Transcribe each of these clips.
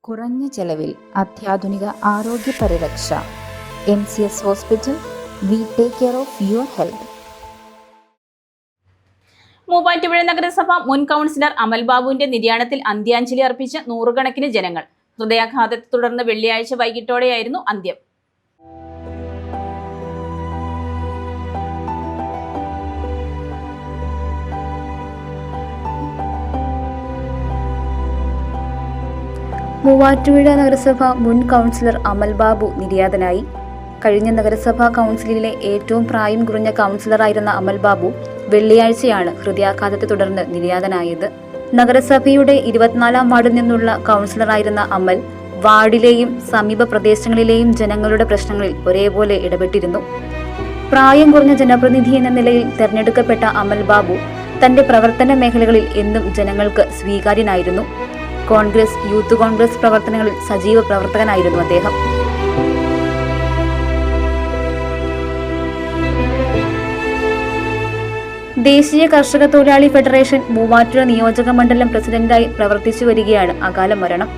കുറഞ്ഞ ചെലവിൽ അത്യാധുനിക ആരോഗ്യ പരിരക്ഷ. MCS hospital. We take care of your health. Muvattupuzha നഗരസഭ മുൻ കൗൺസിലർ അമൽ ബാബുവിന്റെ നിര്യാണത്തിൽ അന്ത്യാഞ്ജലി അർപ്പിച്ച് നൂറുകണക്കിന് ജനങ്ങൾ. ഹൃദയാഘാതത്തെ തുടർന്ന് വെള്ളിയാഴ്ച വൈകിട്ടോടെയായിരുന്നു അന്ത്യം. മൂവാറ്റുപുഴ നഗരസഭ മുൻ കൗൺസിലർ അമൽ ബാബു നിര്യാതനായി. കഴിഞ്ഞ നഗരസഭാ കൗൺസിലിലെ ഏറ്റവും പ്രായം കുറഞ്ഞ കൗൺസിലറായിരുന്ന അമൽ ബാബു വെള്ളിയാഴ്ചയാണ് ഹൃദയാഘാതത്തെ തുടർന്ന് നിര്യാതനായത്. നഗരസഭയുടെ 24-ാം വാർഡിൽ നിന്നുള്ള കൗൺസിലറായിരുന്ന അമൽ വാർഡിലെയും സമീപ പ്രദേശങ്ങളിലെയും ജനങ്ങളുടെ പ്രശ്നങ്ങളിൽ ഒരേപോലെ ഇടപെട്ടിരുന്നു. പ്രായം കുറഞ്ഞ ജനപ്രതിനിധി എന്ന നിലയിൽ തെരഞ്ഞെടുക്കപ്പെട്ട അമൽ ബാബു തന്റെ പ്രവർത്തന മേഖലകളിൽ എന്നും ജനങ്ങൾക്ക് സ്വീകാര്യനായിരുന്നു. കോൺഗ്രസ്, യൂത്ത് കോൺഗ്രസ് പ്രവർത്തനങ്ങളിൽ സജീവ പ്രവർത്തകനായിരുന്നു അദ്ദേഹം. ദേശീയ കർഷക തൊഴിലാളി ഫെഡറേഷൻ മൂവാറ്റുപുഴ നിയോജക മണ്ഡലം പ്രസിഡന്റായി പ്രവർത്തിച്ചു വരികയാണ് അകാല മരണം.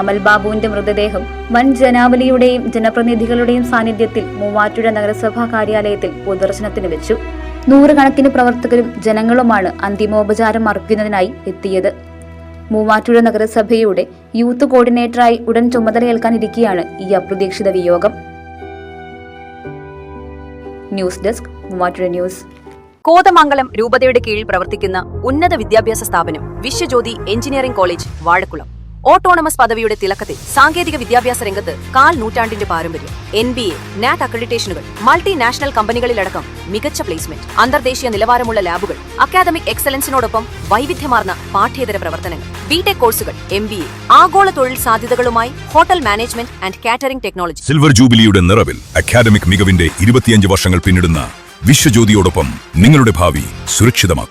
അമൽ ബാബുവിന്റെ മൃതദേഹം വൻ ജനാവലിയുടെയും ജനപ്രതിനിധികളുടെയും സാന്നിധ്യത്തിൽ മൂവാറ്റുപുഴ നഗരസഭാ കാര്യാലയത്തിൽ പൊതുദർശനത്തിന് വെച്ചു. നൂറുകണക്കിന് പ്രവർത്തകരും ജനങ്ങളുമാണ് അന്തിമോപചാരം അർപ്പിക്കുന്നതിനായി എത്തിയത്. മൂവാറ്റുപുഴ നഗരസഭയുടെ യൂത്ത് കോർഡിനേറ്ററായി ഉടൻ ചുമതലയേൽക്കാനിരിക്കെയാണ് ഈ അപ്രതീക്ഷിത വിയോഗം. News desk, Muvattupuzha news. Kothamangalam രൂപതയുടെ കീഴിൽ പ്രവർത്തിക്കുന്ന ഉന്നത വിദ്യാഭ്യാസ സ്ഥാപനം Vishwajyothi engineering college Vazhakulam. Autonomous പദവിയുടെ തിളക്കത്തിൽ സാങ്കേതിക വിദ്യാഭ്യാസ രംഗത്ത് 1/4 നൂറ്റാണ്ടിന്റെ പാരമ്പര്യം. NBA, NAC അക്രഡിറ്റേഷനുകൾ, മൾട്ടിനാഷണൽ കമ്പനികളിലടക്കം മികച്ച പ്ലേസ്മെന്റ്, അന്തർദേശീയ നിലവാരമുള്ള ലാബുകൾ, അക്കാദമിക് എക്സലൻസിനോടൊപ്പം വൈവിധ്യമാർന്ന പാഠ്യേതര പ്രവർത്തനങ്ങൾ, ബിടെക് കോഴ്സുകൾ, MBA, ആഗോള തൊഴിൽ സാധ്യതകളുമായി hotel management and catering technology. Silver ജൂബിലിയുടെ നിറവിൽ അക്കാദമിക് മികവിന്റെ 25 വർഷങ്ങൾ പിന്നിടുന്ന വിശ്വജ്യോതിയോടൊപ്പം നിങ്ങളുടെ ഭാവി സുരക്ഷിതമാക്കൂ.